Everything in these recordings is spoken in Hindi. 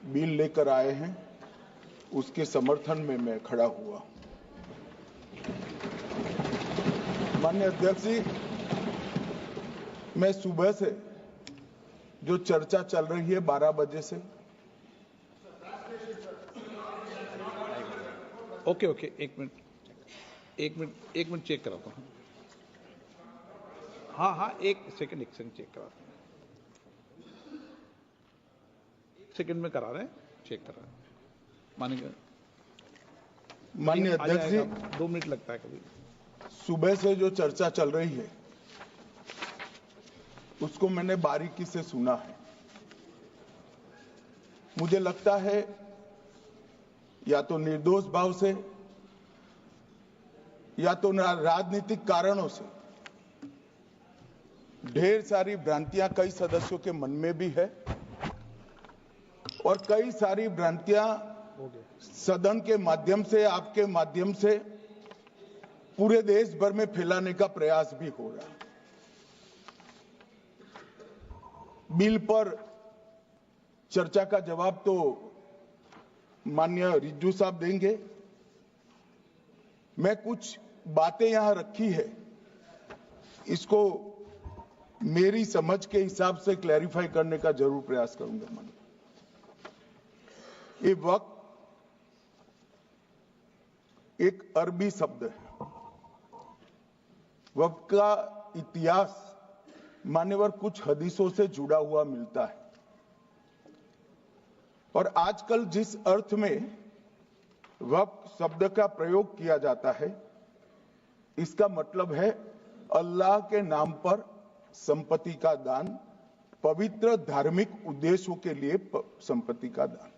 बिल लेकर आए हैं उसके समर्थन में मैं खड़ा हुआ। माननीय अध्यक्ष जी, मैं सुबह से जो चर्चा चल रही है 12 बजे से, ओके एक मिनट चेक कराता हूँ। हाँ एक सेकंड चेक कराता हूँ। एक सेकंड में करा रहे हैं, चेक करा रहे हैं। माननीय अध्यक्ष जी, 2 मिनट लगता है कभी। सुबह से जो चर्चा चल रही है उसको मैंने बारीकी से सुना है। मुझे लगता है या तो निर्दोष भाव से या तो राजनीतिक कारणों से ढेर सारी भ्रांतियां कई सदस्यों के मन में भी है और कई सारी भ्रांतियां सदन के माध्यम से, आपके माध्यम से पूरे देश भर में फैलाने का प्रयास भी हो रहा है। बिल पर चर्चा का जवाब तो माननीय रिज्जू साहब देंगे। मैं कुछ बातें यहां रखी है, इसको मेरी समझ के हिसाब से क्लैरिफाई करने का जरूर प्रयास करूंगा। माननीय, ये वक्त एक अरबी शब्द है। वक्त का इतिहास मान्यवर कुछ हदीसों से जुड़ा हुआ मिलता है और आजकल जिस अर्थ में वक्त शब्द का प्रयोग किया जाता है, इसका मतलब है अल्लाह के नाम पर संपत्ति का दान, पवित्र धार्मिक उद्देश्यों के लिए संपत्ति का दान।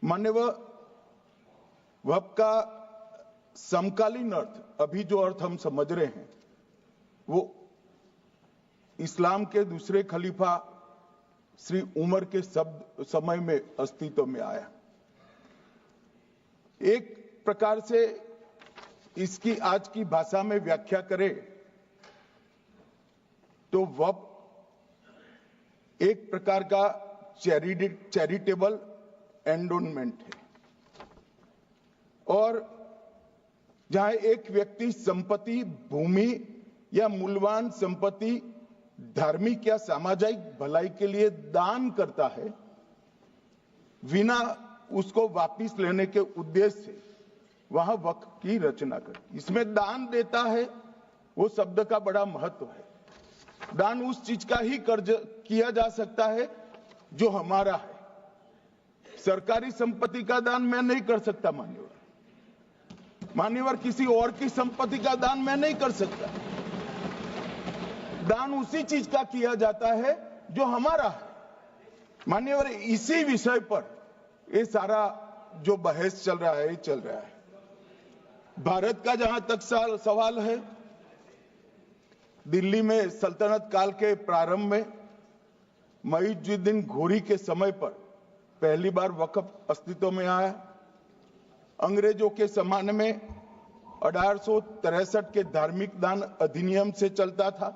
मान्यवर, वक्त का समकालीन अर्थ, अभी जो अर्थ हम समझ रहे हैं, वो इस्लाम के दूसरे खलीफा श्री उमर के समय में अस्तित्व में आया। एक प्रकार से इसकी आज की भाषा में व्याख्या करें तो वक्त एक प्रकार का चैरिटेबल एंडोनमेंट है और जहां एक व्यक्ति संपत्ति, भूमि या मूल्यवान संपत्ति धार्मिक या सामाजिक भलाई के लिए दान करता है बिना उसको वापस लेने के उद्देश्य से, वहां वक्त की रचना कर इसमें दान देता है। वो शब्द का बड़ा महत्व है। दान उस चीज का ही किया जा सकता है जो हमारा है। सरकारी संपत्ति का दान मैं नहीं कर सकता। मान्यवर किसी और की संपत्ति का दान मैं नहीं कर सकता। दान उसी चीज का किया जाता है जो हमारा है। मान्यवर, इसी विषय पर ये सारा जो बहस चल रहा है चल रहा है। भारत का जहां तक सवाल है, दिल्ली में सल्तनत काल के प्रारंभ में मुइज़ुद्दीन घोरी के समय पर पहली बार वक्फ अस्तित्व में आया। अंग्रेजों के जमाने में 1863 के धार्मिक दान अधिनियम से चलता था।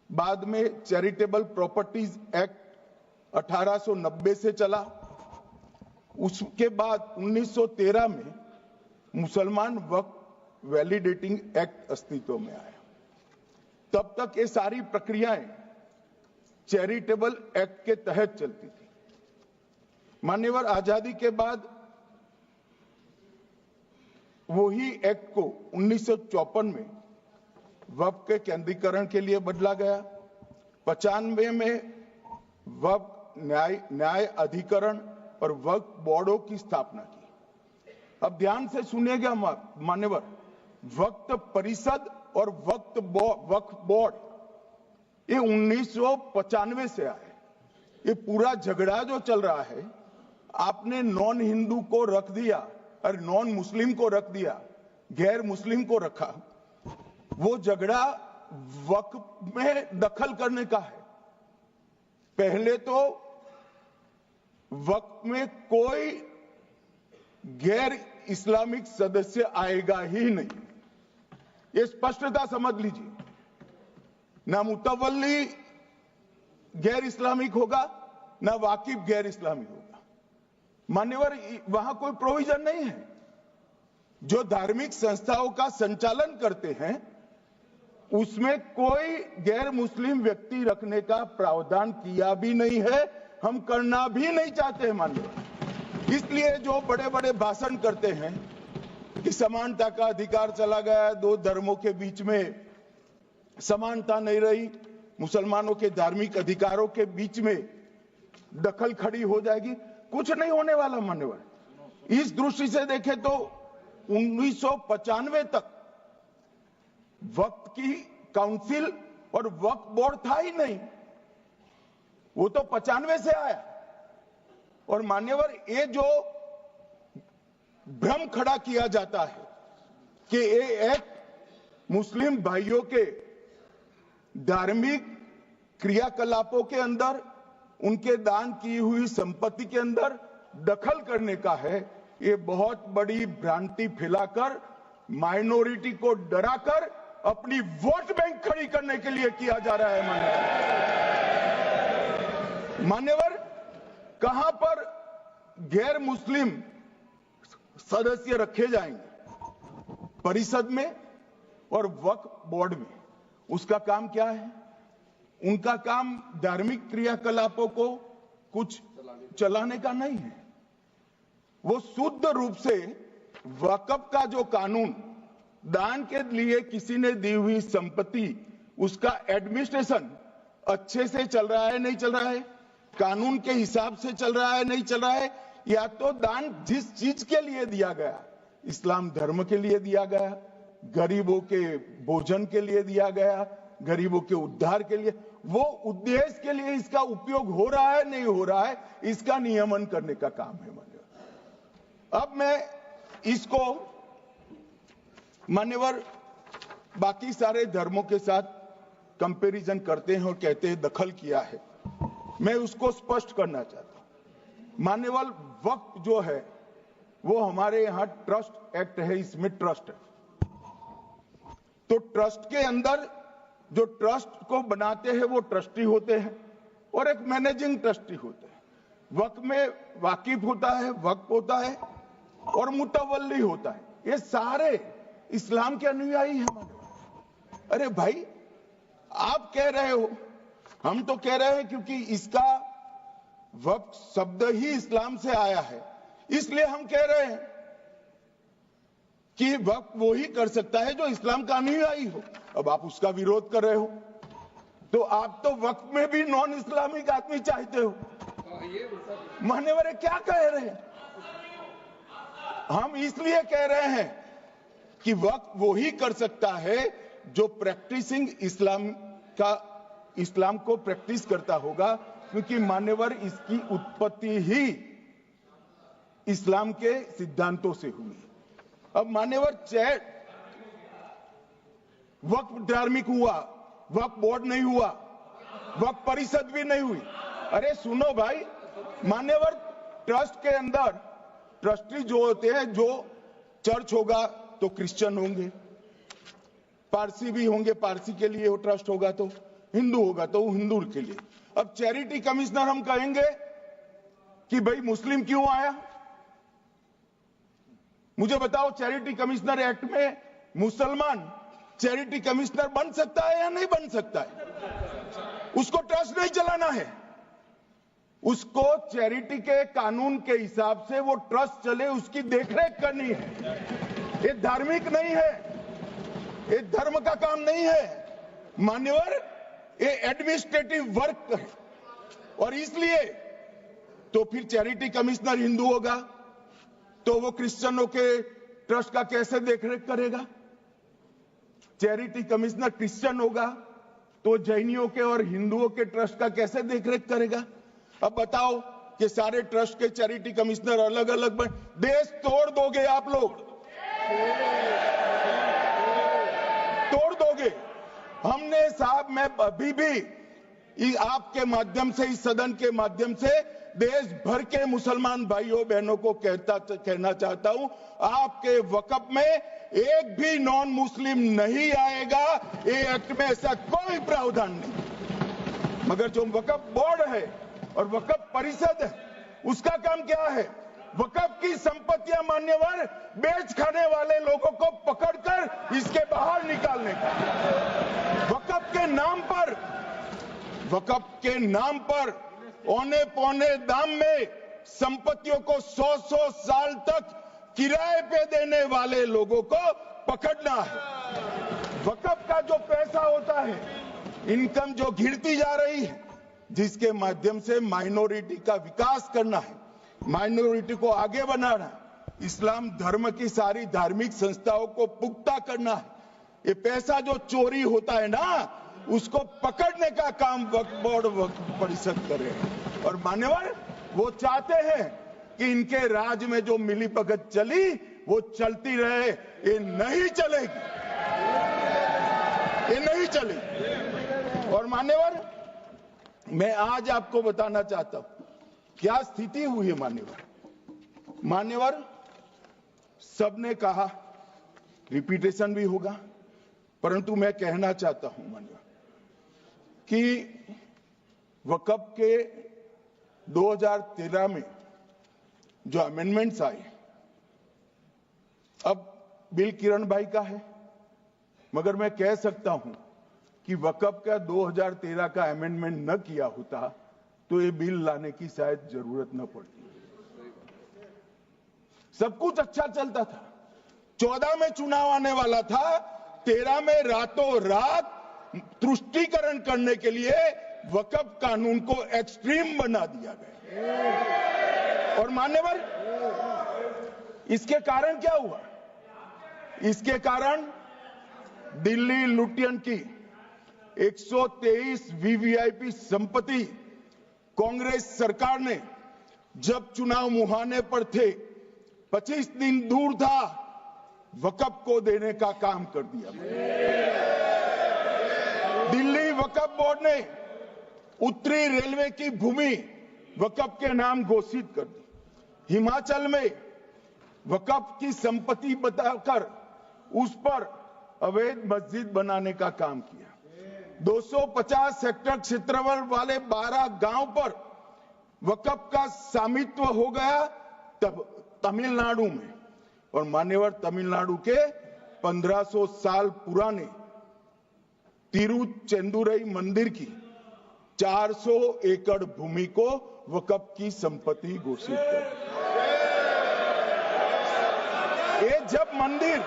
बाद में चैरिटेबल प्रॉपर्टीज एक्ट 1890 से चला। उसके बाद 1913 में मुसलमान वक्फ वैलिडेटिंग एक्ट अस्तित्व में आया। तब तक ये सारी प्रक्रियाएं चैरिटेबल एक्ट के तहत चलती थी। मान्यवर, आजादी के बाद वही एक्ट को 1954 में वक्फ के केंद्रीकरण के लिए बदला गया। 95 में वक्फ न्याय अधिकरण और वक्फ बोर्डों की स्थापना की। अब ध्यान से सुनिएगा मान्यवर, वक्फ परिषद और वक्फ बोर्ड ये 1995 से आए। ये पूरा झगड़ा जो चल रहा है, आपने नॉन हिंदू को रख दिया और नॉन मुस्लिम को रख दिया, गैर मुस्लिम को रखा। वो झगड़ा वक्फ में दखल करने का है। पहले तो वक्फ में कोई गैर इस्लामिक सदस्य आएगा ही नहीं, ये स्पष्टता समझ लीजिए। ना मुतवल्ली गैर इस्लामिक होगा ना वाकिफ गैर इस्लामी होगा। मान्यवर, वहां कोई प्रोविजन नहीं है। जो धार्मिक संस्थाओं का संचालन करते हैं उसमें कोई गैर मुस्लिम व्यक्ति रखने का प्रावधान किया भी नहीं है, हम करना भी नहीं चाहते हैं मान्यवर। इसलिए जो बड़े बड़े भाषण करते हैं कि समानता का अधिकार चला गया, दो धर्मों के बीच में समानता नहीं रही, मुसलमानों के धार्मिक अधिकारों के बीच में दखल खड़ी हो जाएगी, कुछ नहीं होने वाला मान्यवर। इस दृष्टि से देखें तो 1995 तक वक्फ की काउंसिल और वक्फ बोर्ड था ही नहीं, वो तो 95 से आया। और मान्यवर, ये जो भ्रम खड़ा किया जाता है कि ये एक मुस्लिम भाइयों के धार्मिक क्रियाकलापों के अंदर, उनके दान की हुई संपत्ति के अंदर दखल करने का है, ये बहुत बड़ी भ्रांति फैलाकर माइनॉरिटी को डराकर अपनी वोट बैंक खड़ी करने के लिए किया जा रहा है मान्यवर। कहां पर गैर मुस्लिम सदस्य रखे जाएंगे? परिषद में और वक्फ बोर्ड में। उसका काम क्या है? उनका काम धार्मिक क्रियाकलापों को कुछ चलाने का नहीं है। वो शुद्ध रूप से वक्फ का जो कानून, दान के लिए किसी ने दी हुई संपत्ति, उसका एडमिनिस्ट्रेशन अच्छे से चल रहा है नहीं चल रहा है, कानून के हिसाब से चल रहा है नहीं चल रहा है, या तो दान जिस चीज के लिए दिया गया, इस्लाम धर्म के लिए दिया गया, गरीबों के भोजन के लिए दिया गया, गरीबों के उद्धार के लिए, वो उद्देश्य के लिए इसका उपयोग हो रहा है नहीं हो रहा है, इसका नियमन करने का काम है मान्यवर। अब मैं इसको मान्यवर बाकी सारे धर्मों के साथ कंपैरिजन करते हैं और कहते हैं दखल किया है। मैं उसको स्पष्ट करना चाहता हूं। मान्यवर, वक्फ जो है वो हमारे यहां ट्रस्ट एक्ट है, इसमें ट्रस्ट है। तो ट्रस्ट के अंदर जो ट्रस्ट को बनाते हैं वो ट्रस्टी होते हैं और एक मैनेजिंग ट्रस्टी होते हैं। वक्फ में वाकिफ होता है, वक्फ होता है और मुतवल्ली होता है। ये सारे इस्लाम के अनुयायी हैं। अरे भाई, आप कह रहे हो, हम तो कह रहे हैं क्योंकि इसका वक्फ शब्द ही इस्लाम से आया है, इसलिए हम कह रहे हैं कि वक्फ वो ही कर सकता है जो इस्लाम का अनुयायी हो। अब आप उसका विरोध कर रहे हो, तो आप तो वक्फ में भी नॉन इस्लामिक आदमी चाहते हो। मान्यवर, क्या कह रहे हैं? हम इसलिए कह रहे हैं कि वक्फ वो ही कर सकता है जो प्रैक्टिसिंग इस्लाम को प्रैक्टिस करता होगा, क्योंकि मान्यवर इसकी उत्पत्ति ही इस्लाम के सिद्धांतों से हुई। अब मान्यवर, वक्फ धार्मिक हुआ, वक्फ बोर्ड नहीं हुआ, वक्फ परिषद भी नहीं हुई। अरे सुनो भाई, मान्यवर, ट्रस्ट के अंदर ट्रस्टी जो होते हैं, जो चर्च होगा तो क्रिश्चियन होंगे, पारसी भी होंगे, पारसी के लिए वो ट्रस्ट होगा, तो हिंदू होगा तो हिंदू के लिए। अब चैरिटी कमिश्नर हम कहेंगे कि भाई मुस्लिम क्यों आया? मुझे बताओ, चैरिटी कमिश्नर एक्ट में मुसलमान चैरिटी कमिश्नर बन सकता है या नहीं बन सकता है? उसको ट्रस्ट नहीं चलाना है, उसको चैरिटी के कानून के हिसाब से वो ट्रस्ट चले, उसकी देखरेख करनी है। ये धार्मिक नहीं है, ये धर्म का काम नहीं है मान्यवर, ये एडमिनिस्ट्रेटिव वर्क है। और इसलिए तो फिर चैरिटी कमिश्नर हिंदू होगा तो वो क्रिश्चियनों के ट्रस्ट का कैसे देखरेख करेगा? चैरिटी कमिश्नर क्रिश्चियन होगा तो जैनियों के और हिंदुओं के ट्रस्ट का कैसे देखरेख करेगा? अब बताओ कि सारे ट्रस्ट के चैरिटी कमिश्नर अलग अलग बन, देश तोड़ दोगे आप लोग, तोड़ दोगे। हमने साहब, मैं अभी भी आपके माध्यम से, इस सदन के माध्यम से देश भर के मुसलमान भाइयों बहनों को कहना चाहता हूं, आपके वक्फ में एक भी नॉन मुस्लिम नहीं आएगा। ये एक्ट में ऐसा कोई प्रावधान नहीं। मगर जो वक्फ बोर्ड है और वक्फ परिषद है, उसका काम क्या है? वक्फ की संपत्तियां मान्यवर बेच खाने वाले लोगों को पकड़कर इसके बाहर निकालने का। वक्फ के नाम पर औने पौने दाम में संपत्तियों को 100 साल तक किराए पे देने वाले लोगों को पकड़ना है। वक्फ का जो पैसा होता है, इनकम जो गिरती जा रही है, जिसके माध्यम से माइनॉरिटी का विकास करना है, माइनॉरिटी को आगे बढ़ाना, इस्लाम धर्म की सारी धार्मिक संस्थाओं को पुख्ता करना है। ये पैसा जो चोरी होता है ना, उसको पकड़ने का काम वक्फ बोर्ड वक्फ परिषद करे। और मान्यवर वो चाहते हैं कि इनके राज में जो मिलीभगत चली वो चलती रहे, ये नहीं चलेगी, ये नहीं चलेगी। और मान्यवर मैं आज आपको बताना चाहता हूं क्या स्थिति हुई है। मान्यवर सबने कहा, रिपीटेशन भी होगा, परंतु मैं कहना चाहता हूं मान्यवर कि वक्फ के 2013 में जो अमेंडमेंट्स आए, अब बिल किरण भाई का है, मगर मैं कह सकता हूं कि वक्फ का 2013 का अमेंडमेंट न किया होता तो ये बिल लाने की शायद जरूरत न पड़ती। सब कुछ अच्छा चलता था, 14 में चुनाव आने वाला था, 13 में रातों रात तुष्टीकरण करने के लिए वक्फ कानून को एक्सट्रीम बना दिया गया। और मान्यवर इसके कारण क्या हुआ? इसके कारण दिल्ली लुटियन की 123 वीवीआईपी संपत्ति कांग्रेस सरकार ने जब चुनाव मुहाने पर थे, 25 दिन दूर था, वक्फ को देने का काम कर दिया। दिल्ली वक्फ बोर्ड ने उत्तरी रेलवे की भूमि वक्फ के नाम घोषित कर दी। हिमाचल में वक्फ की संपत्ति बताकर उस पर अवैध मस्जिद बनाने का काम किया। 250 हेक्टेयर क्षेत्रफल वाले 12 गांव पर वक्फ का स्वामित्व हो गया तब तमिलनाडु में। और मान्यवर तमिलनाडु के 1500 साल पुराने तिरुचेंदुरई मंदिर की 400 एकड़ भूमि को वक्फ की संपत्ति घोषित कर। ये जब मंदिर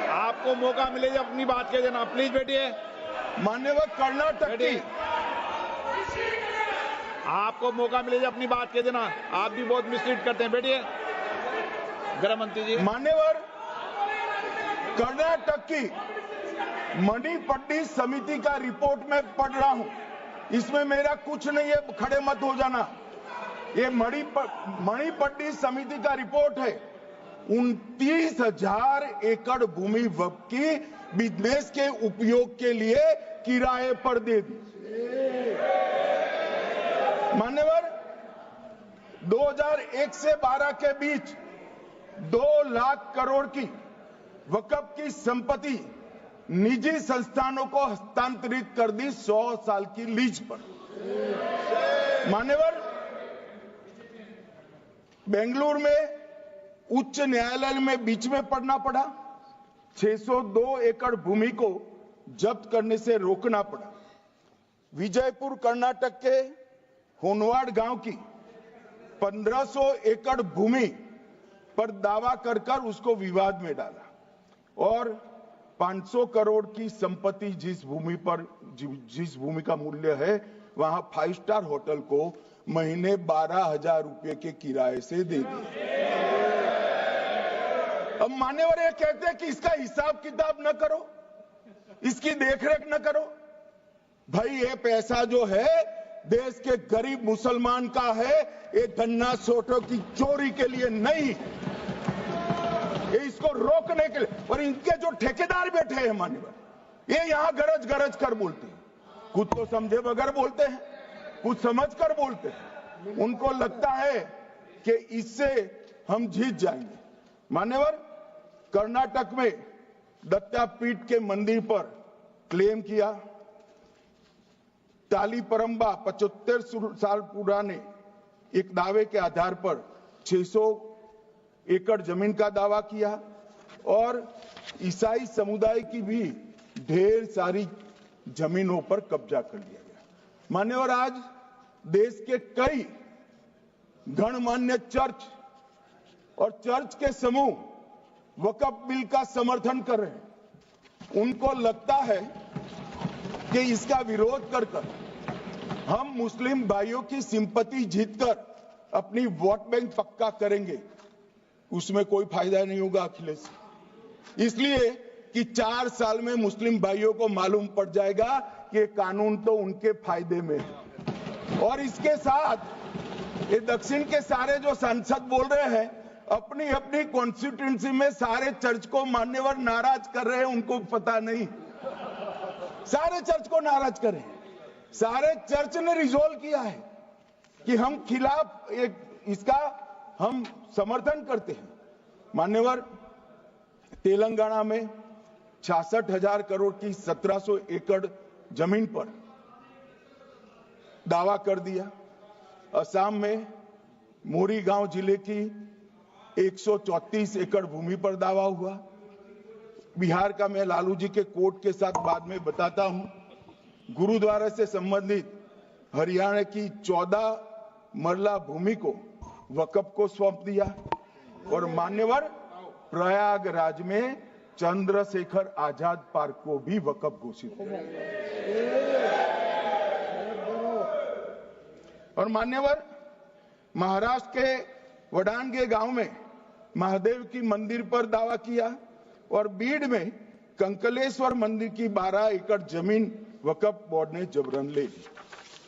आपको मौका मिले जब अपनी बात कह देना, प्लीज बैठिए। मान्यवर कर्नाटक की, आपको मौका मिले जब अपनी बात कह देना, आप भी बहुत मिसलीड करते हैं। बैठिए गृह मंत्री जी। मान्यवर कर्नाटक की मणिपट्टी समिति का रिपोर्ट में पढ़ रहा हूं, इसमें मेरा कुछ नहीं है, खड़े मत हो जाना। ये मणिपट्टी समिति का रिपोर्ट है। 29,000 एकड़ भूमि वक्फ की बिजनेस के उपयोग के लिए किराए पर दे दी। मान्यवर 2001 से 12 के बीच 2 लाख करोड़ की वक्फ की संपत्ति निजी संस्थानों को हस्तांतरित कर दी 100 साल की लीज पर। मान्यवर बेंगलुरु में उच्च न्यायालय में बीच में पढ़ना पड़ा, 602 एकड़ भूमि को जब्त करने से रोकना पड़ा। विजयपुर कर्नाटक के होनवाड़ गांव की 1500 एकड़ भूमि पर दावा कर उसको विवाद में डाला और 500 करोड़ की संपत्ति जिस भूमि का मूल्य है वहां 5 स्टार होटल को महीने 12,000 रुपए के किराए से दे दिया। अब मान्यवर ये कहते हैं कि इसका हिसाब किताब न करो, इसकी देखरेख न करो। भाई ये पैसा जो है देश के गरीब मुसलमान का है, ये गन्ना सोटों की चोरी के लिए नहीं, ये इसको रोकने के लिए। और इनके जो ठेकेदार बैठे हैं मान्यवर, ये यहां गरज गरज कर बोलते हैं, कुछ तो समझे बगैर बोलते हैं, कुछ समझ कर बोलते हैं। उनको लगता है कि इससे हम जीत जाएंगे। मान्यवर, कर्नाटक में दत्तापीठ के मंदिर पर क्लेम किया, टालीपरंबा 75 साल पुराने एक दावे के आधार पर 600 एकड़ जमीन का दावा किया और ईसाई समुदाय की भी ढेर सारी जमीनों पर कब्जा कर लिया गया। मान्यवर, आज देश के कई गणमान्य चर्च और चर्च के समूह वक्फ बिल का समर्थन कर रहे हैं। उनको लगता है कि इसका विरोध कर हम मुस्लिम भाइयों की सिंपैथी जीतकर अपनी वोट बैंक पक्का करेंगे। उसमें कोई फायदा नहीं होगा अखिलेश, इसलिए कि 4 साल में मुस्लिम भाइयों को मालूम पड़ जाएगा कि कानून तो उनके फायदे में है। और इसके साथ ये दक्षिण के सारे जो सांसद बोल रहे हैं, अपनी अपनी कॉन्स्टिट्यूएंसी में सारे चर्च को मान्यवर नाराज कर रहे हैं, उनको पता नहीं। सारे चर्च को नाराज कर रहे हैं। सारे चर्च ने रिजोल्व किया है कि हम खिलाफ इसका हम समर्थन करते हैं। मान्यवर, तेलंगाना में 66,000 करोड़ की 1700 एकड़ जमीन पर दावा कर दिया। असम में मोरीगांव जिले की 134 एकड़ भूमि पर दावा हुआ। बिहार का मैं लालू जी के कोर्ट के साथ बाद में बताता हूं। गुरुद्वारा से संबंधित हरियाणा की 14 मरला भूमि को वक्फ को सौंप दिया। और मान्यवर, प्रयागराज में चंद्रशेखर आजाद पार्क को भी वक्फ घोषित किया। और मान्यवर, महाराष्ट्र के वडानगे गांव में महादेव की मंदिर पर दावा किया और बीड में कंकलेश्वर मंदिर की 12 एकड़ जमीन वक्फ बोर्ड ने जबरन ले ली।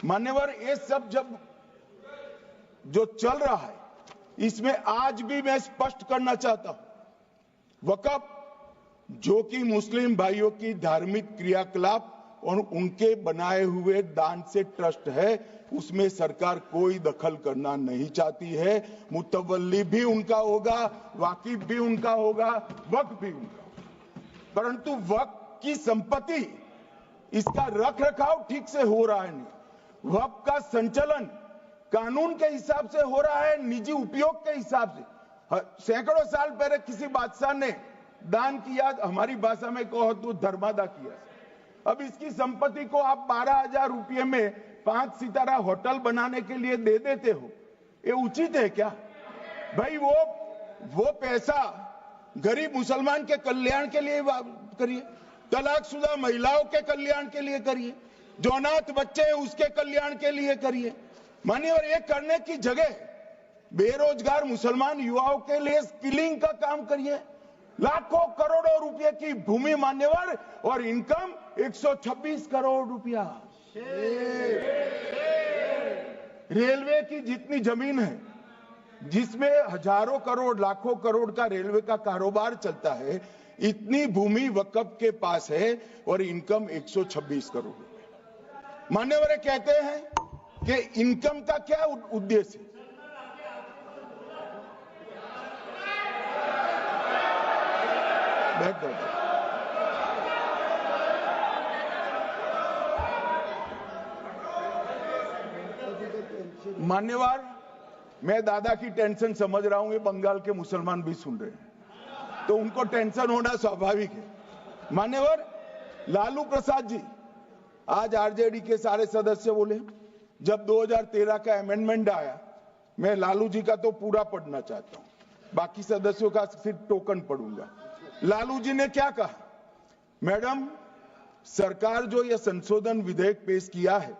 मान्यवर, ये सब जब जो चल रहा है, इसमें आज भी मैं स्पष्ट करना चाहता हूं, वक्फ जो कि मुस्लिम भाइयों की धार्मिक क्रियाकलाप और उनके बनाए हुए दान से ट्रस्ट है, उसमें सरकार कोई दखल करना नहीं चाहती है। मुतवल्ली भी उनका होगा, वाकिफ भी उनका होगा, वक्फ भी उनका होगा। परंतु वक्फ की संपत्ति, इसका रख रखाव ठीक से हो रहा है नहीं। वक्फ का संचालन कानून के हिसाब से हो रहा है, निजी उपयोग के हिसाब से। सैकड़ों साल पहले किसी बादशाह ने दान किया, हमारी भाषा में कहो तो धर्मादा किया। अब इसकी संपत्ति को आप 12,000 रुपये में 5 सितारा होटल बनाने के लिए दे देते हो, ये उचित है क्या? भाई वो पैसा गरीब मुसलमान के कल्याण के लिए करिए, तलाकशुदा महिलाओं के कल्याण के लिए करिए, जो अनाथ बच्चे हैं उसके कल्याण के लिए करिए। मान्यवर, ये करने की जगह बेरोजगार मुसलमान युवाओं के लिए स्किलिंग का काम करिए। लाखों करोड़ों रुपए की भूमि मान्यवर, और इनकम 126 करोड़ रुपया। रेलवे की जितनी जमीन है, जिसमें हजारों करोड़ लाखों करोड़ का रेलवे का कारोबार चलता है, इतनी भूमि वक्फ के पास है और इनकम 126 करोड़ रुपए। मान्यवर कहते हैं कि इनकम का क्या उद्देश्य है? मान्यवर, मैं दादा की टेंशन समझ रहा हूं, ये बंगाल के मुसलमान भी सुन रहे हैं, तो उनको टेंशन होना स्वाभाविक है। मान्यवर, लालू प्रसाद जी, आज आरजेडी के सारे सदस्य बोले, जब 2013 का अमेंडमेंट आया, मैं लालू जी का तो पूरा पढ़ना चाहता हूं, बाकी सदस्यों का सिर्फ टोकन पढ़ूंगा। लालू जी ने क्या कहा? मैडम, सरकार जो यह संशोधन विधेयक पेश किया है,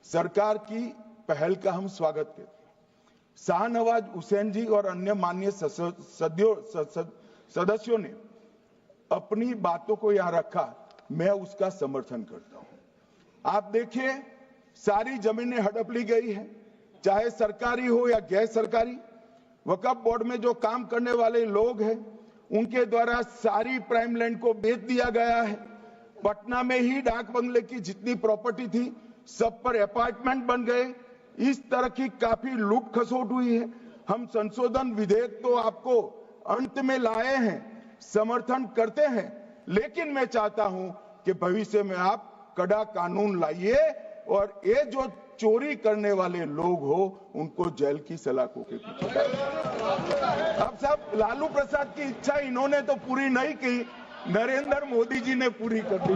सरकार की पहल का हम स्वागत करते हैं। शाहनवाज हुसैन जी और अन्य माननीय सदस्यों ने अपनी बातों को यहां रखा, मैं उसका समर्थन करता हूं। आप देखिए, सारी जमीनें हड़प ली गई है, चाहे सरकारी हो या गैर सरकारी। वक्फ बोर्ड में जो काम करने वाले लोग हैं, उनके द्वारा सारी प्राइम लैंड को बेच दिया गया है। पटना में ही डाक बंगले की जितनी प्रॉपर्टी थी, सब पर अपार्टमेंट बन गए। इस तरह की काफी लूट खसोट हुई है। हम संशोधन विधेयक तो आपको अंत में लाए हैं, समर्थन करते हैं, लेकिन मैं चाहता हूं कि भविष्य में आप कड़ा कानून लाइए और ये जो चोरी करने वाले लोग हो उनको जेल की सलाखों के पीछे। अब साहब, लालू प्रसाद की इच्छा इन्होंने तो पूरी नहीं की, नरेंद्र मोदी जी ने पूरी कर दी।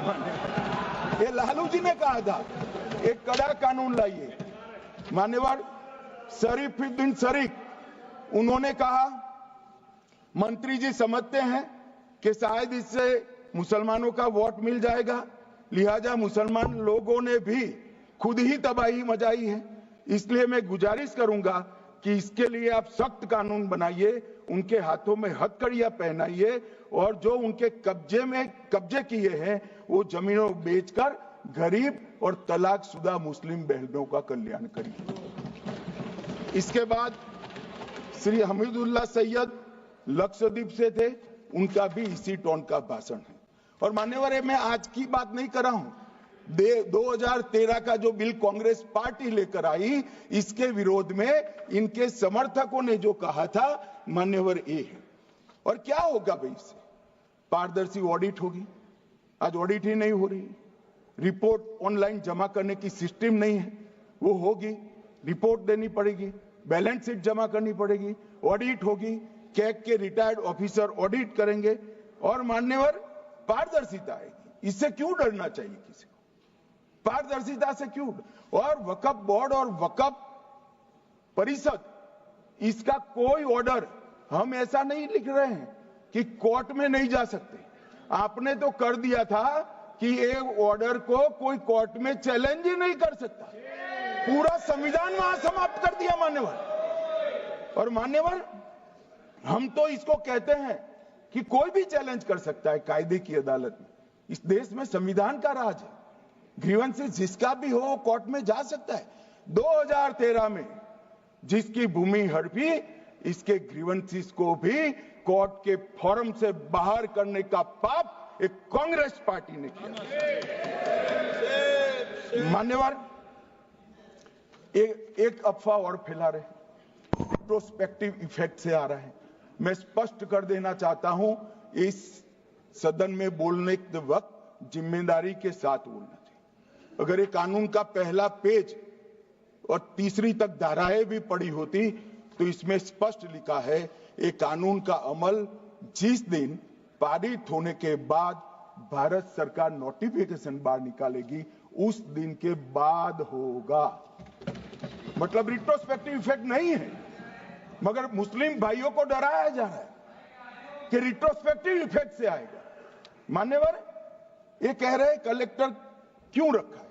ये लालू जी ने कहा था एक कड़ा कानून लाइए। मान्यवर शरीफुद्दीन शरीफ उन्होंने कहा मंत्री जी समझते हैं कि शायद इससे मुसलमानों का वोट मिल जाएगा, लिहाजा मुसलमान लोगों ने भी खुद ही तबाही मचाई है, इसलिए मैं गुजारिश करूंगा कि इसके लिए आप सख्त कानून बनाइए, उनके हाथों में हथकड़ियां पहनाइए और जो उनके कब्जे किए हैं वो जमीनों बेचकर गरीब और तलाकशुदा मुस्लिम बहनों का कल्याण करिए। इसके बाद श्री हमीदुल्लाह सैयद लक्षद्वीप से थे, उनका भी इसी टोन का भाषण है। और मान्यवर, मैं आज की बात नहीं कर रहा हूं, 2013 का जो बिल कांग्रेस पार्टी लेकर आई, इसके विरोध में इनके समर्थकों ने जो कहा था, मान्यवर ये है। और क्या होगा भाई इससे? पारदर्शी ऑडिट होगी, आज ऑडिट ही नहीं हो रही, रिपोर्ट ऑनलाइन जमा करने की सिस्टम नहीं है, वो होगी, रिपोर्ट देनी पड़ेगी, बैलेंस शीट जमा करनी पड़ेगी, ऑडिट होगी, कैग के रिटायर्ड ऑफिसर ऑडिट करेंगे और मान्यवर पारदर्शिता आएगी। इससे क्यों डरना चाहिए किसी को? पारदर्शिता से क्यों? और वक्फ बोर्ड और वक्फ परिषद, इसका कोई ऑर्डर हम ऐसा नहीं लिख रहे हैं कि कोर्ट में नहीं जा सकते। आपने तो कर दिया था कि ये ऑर्डर को कोई कोर्ट में चैलेंज ही नहीं कर सकता, पूरा संविधान वहां समाप्त कर दिया मान्यवर। और मान्यवर, हम तो इसको कहते हैं कि कोई भी चैलेंज कर सकता है कायदे की अदालत में। इस देश में संविधान का राज है, ग्रीवेंसेस जिसका भी हो कोर्ट में जा सकता है। 2013 में जिसकी भूमि हड़पी, इसके ग्रीवेंसेस को भी कोर्ट के फोरम से बाहर करने का पाप एक कांग्रेस पार्टी ने किया। मान्यवर, एक अफवाह और फैला रहे, रिट्रोस्पेक्टिव इफेक्ट से आ रहा है। मैं स्पष्ट कर देना चाहता हूं, इस सदन में बोलने के वक्त जिम्मेदारी के साथ बोलना चाहिए। अगर ये कानून का पहला पेज और तीसरी तक धाराएं भी पड़ी होती तो इसमें स्पष्ट लिखा है ये कानून का अमल जिस दिन पारित होने के बाद भारत सरकार नोटिफिकेशन बाहर निकालेगी उस दिन के बाद होगा। मतलब रिट्रोस्पेक्टिव इफेक्ट नहीं है, मगर मुस्लिम भाइयों को डराया जा रहा है कि रिट्रोस्पेक्टिव इफेक्ट से आएगा। मान्यवर, ये कह रहे कलेक्टर क्यों रखा है?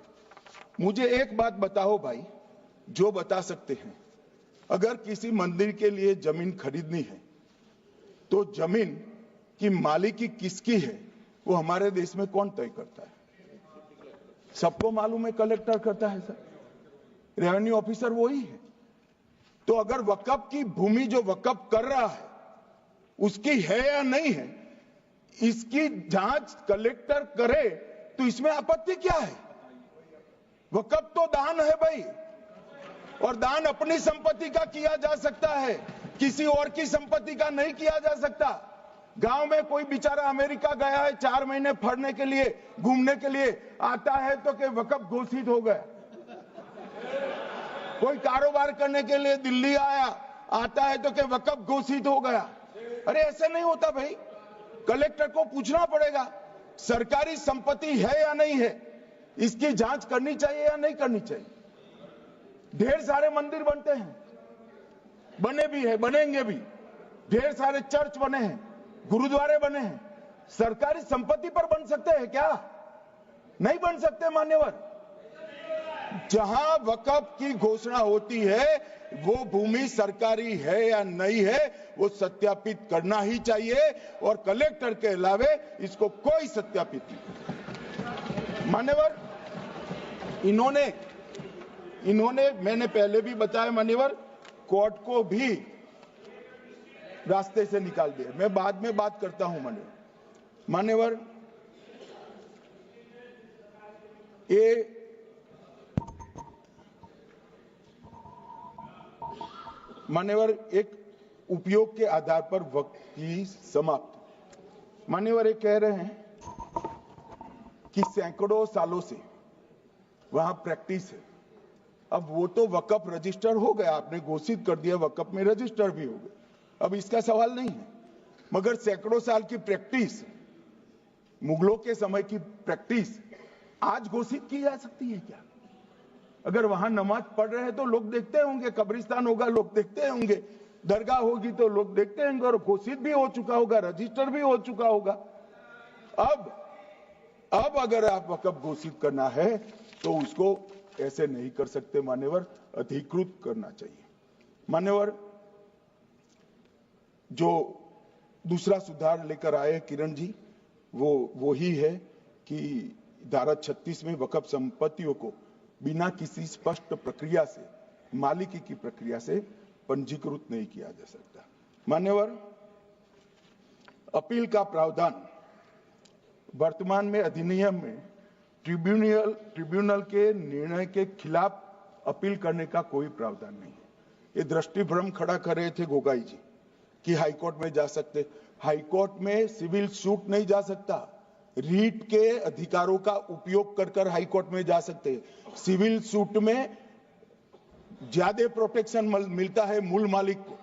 मुझे एक बात बताओ भाई, जो बता सकते हैं, अगर किसी मंदिर के लिए जमीन खरीदनी है तो जमीन की मालिकी किसकी है वो हमारे देश में कौन तय करता है? सबको मालूम है, कलेक्टर करता है सर, रेवेन्यू ऑफिसर वही है। तो अगर वक्फ की भूमि जो वक्फ कर रहा है उसकी है या नहीं है, इसकी जांच कलेक्टर करे तो इसमें आपत्ति क्या है? वक्फ तो दान है भाई, और दान अपनी संपत्ति का किया जा सकता है, किसी और की संपत्ति का नहीं किया जा सकता। गांव में कोई बेचारा अमेरिका गया है 4 महीने पढ़ने के लिए, घूमने के लिए, आता है तो कि वक्फ घोषित हो गया। कोई कारोबार करने के लिए दिल्ली आया, आता है तो कि वक्फ घोषित हो गया। अरे ऐसे नहीं होता भाई, कलेक्टर को पूछना पड़ेगा सरकारी संपत्ति है या नहीं है, इसकी जांच करनी चाहिए या नहीं करनी चाहिए। ढेर सारे मंदिर बनते हैं, बने भी है, बनेंगे भी, ढेर सारे चर्च बने हैं, गुरुद्वारे बने हैं, सरकारी संपत्ति पर बन सकते हैं क्या? नहीं बन सकते मान्यवर। जहां वक्फ की घोषणा होती है वो भूमि सरकारी है या नहीं है वो सत्यापित करना ही चाहिए, और कलेक्टर के अलावे इसको कोई सत्यापित नहीं। मान्यवर, इन्होंने मैंने पहले भी बताया मान्यवर, कोर्ट को भी रास्ते से निकाल दिया। मैं बाद में बात करता हूं मान्यवर, ये मान्यवर एक उपयोग के आधार पर वक्त की समाप्ति। मान्यवर एक कह रहे हैं कि सैकड़ों सालों से वहां प्रैक्टिस है। अब वो तो वक़्फ रजिस्टर हो गया, आपने घोषित कर दिया, वक़्फ में रजिस्टर भी हो गया, अब इसका सवाल नहीं है। मगर सैकड़ों साल की प्रैक्टिस, मुगलों के समय की प्रैक्टिस आज घोषित की जा सकती है क्या? अगर वहां नमाज पढ़ रहे हैं तो लोग देखते होंगे, कब्रिस्तान होगा लोग देखते होंगे, दरगाह होगी तो लोग देखते होंगे, और घोषित भी हो चुका होगा, रजिस्टर भी हो चुका होगा। अब अगर आप वक़्फ घोषित करना है तो उसको ऐसे नहीं कर सकते मान्यवर, अधिकृत करना चाहिए। मान्यवर जो दूसरा सुधार लेकर आए किरण जी, वो ही है कि धारा 36 में वक़्फ संपत्तियों को बिना किसी स्पष्ट प्रक्रिया से, मालिकी की प्रक्रिया से पंजीकृत नहीं किया जा सकता। मान्यवर अपील का प्रावधान वर्तमान में अधिनियम में ट्रिब्यूनल के निर्णय के खिलाफ अपील करने का कोई प्रावधान नहीं है। ये दृष्टिभ्रम खड़ा कर रहे थे गोगाई जी कि हाईकोर्ट में जा सकते। हाईकोर्ट में सिविल सूट नहीं जा सकता, रीट के अधिकारों का उपयोग कर हाईकोर्ट में जा सकते हैं। सिविल सूट में ज्यादा प्रोटेक्शन मिलता है मूल मालिक को।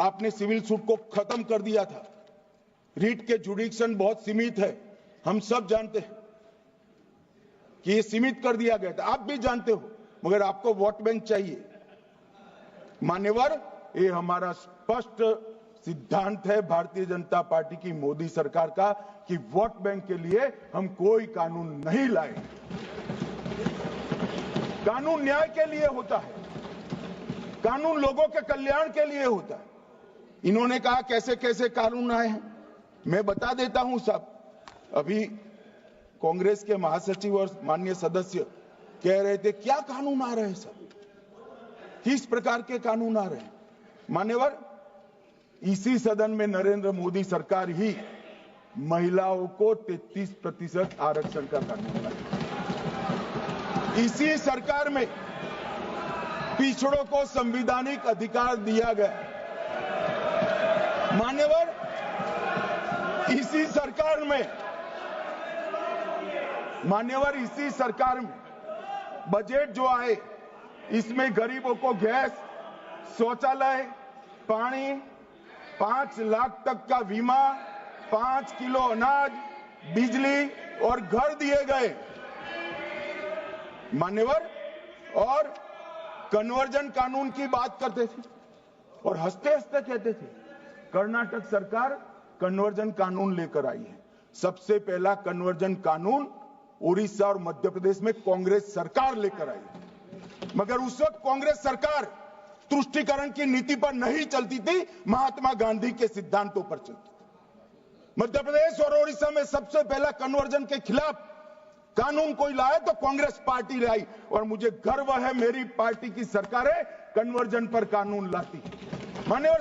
आपने सिविल सूट को खत्म कर दिया था। रीट के जुडिक्शन बहुत सीमित है, हम सब जानते हैं कि ये सीमित कर दिया गया था, आप भी जानते हो, मगर आपको वोट बैंक चाहिए। मान्यवर ये हमारा स्पष्ट सिद्धांत है भारतीय जनता पार्टी की, मोदी सरकार का, कि वोट बैंक के लिए हम कोई कानून नहीं लाए। कानून न्याय के लिए होता है, कानून लोगों के कल्याण के लिए होता है। इन्होंने कहा कैसे कैसे कानून आए हैं, मैं बता देता हूं सब। अभी कांग्रेस के महासचिव और माननीय सदस्य कह रहे थे क्या कानून आ रहे हैं सब, किस प्रकार के कानून आ रहे हैं। मान्यवर इसी सदन में नरेंद्र मोदी सरकार ही महिलाओं को 33% आरक्षण का कानून लाई। इसी सरकार में पिछड़ों को संवैधानिक अधिकार दिया गया। मान्यवर इसी सरकार में बजट जो आए, इसमें गरीबों को गैस, शौचालय, पानी, 5 लाख तक का बीमा, 5 किलो अनाज, बिजली और घर दिए गए। मान्यवर और कन्वर्जन कानून की बात करते थे और हंसते हंसते कहते थे कर्नाटक सरकार कन्वर्जन कानून लेकर आई है। सबसे पहला कन्वर्जन कानून उड़ीसा और मध्य प्रदेश में कांग्रेस सरकार लेकर आई, मगर उस वक्त कांग्रेस सरकार तुष्टीकरण की नीति पर नहीं चलती थी, महात्मा गांधी के सिद्धांतों पर चलती थी। मध्य प्रदेश और उड़ीसा में सबसे पहला कन्वर्जन के खिलाफ कानून कोई लाया तो कांग्रेस पार्टी लाई, और मुझे गर्व है मेरी पार्टी की सरकारें कन्वर्जन पर कानून लाती है। मान्यवर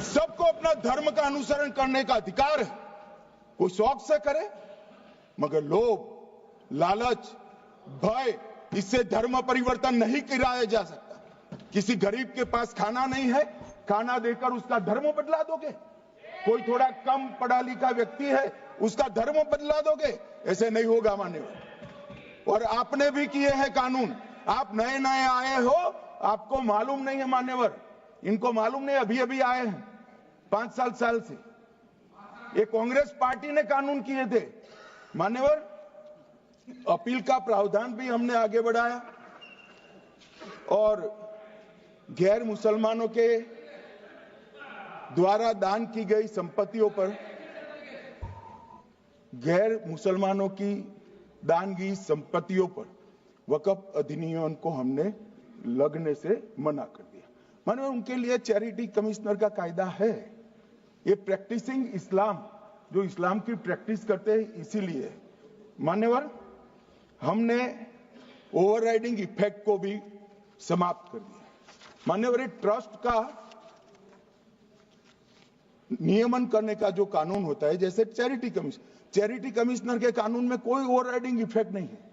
सबको अपना धर्म का अनुसरण करने का अधिकार है, कोई शौक से करे, मगर लोभ, लालच, भय, इससे धर्म परिवर्तन नहीं कराया जा सकता। किसी गरीब के पास खाना नहीं है, खाना देकर उसका धर्म बदला दोगे? कोई थोड़ा कम पढ़ा लिखा व्यक्ति है, उसका धर्म बदला दोगे? ऐसे नहीं होगा मान्यवर। और आपने भी किए हैं कानून, आप नए नए आए हो, आपको मालूम नहीं है मान्यवर, इनको मालूम नहीं, अभी अभी आए हैं 5 साल से। ये कांग्रेस पार्टी ने कानून किए थे मान्यवर। अपील का प्रावधान भी हमने आगे बढ़ाया और गैर मुसलमानों के द्वारा दान की गई संपत्तियों पर, गैर मुसलमानों की दान की संपत्तियों पर वक़्फ अधिनियम को हमने लगने से मना कर दिया। माने उनके लिए चैरिटी कमिश्नर का कायदा है। ये प्रैक्टिसिंग इस्लाम, जो इस्लाम की प्रैक्टिस करते हैं, इसीलिए मान्यवर हमने ओवरराइडिंग इफेक्ट को भी समाप्त कर दिया। मान्यवर ट्रस्ट का नियमन करने का जो कानून होता है, जैसे चैरिटी कमिश्नर के कानून में कोई ओवरराइडिंग इफेक्ट नहीं है।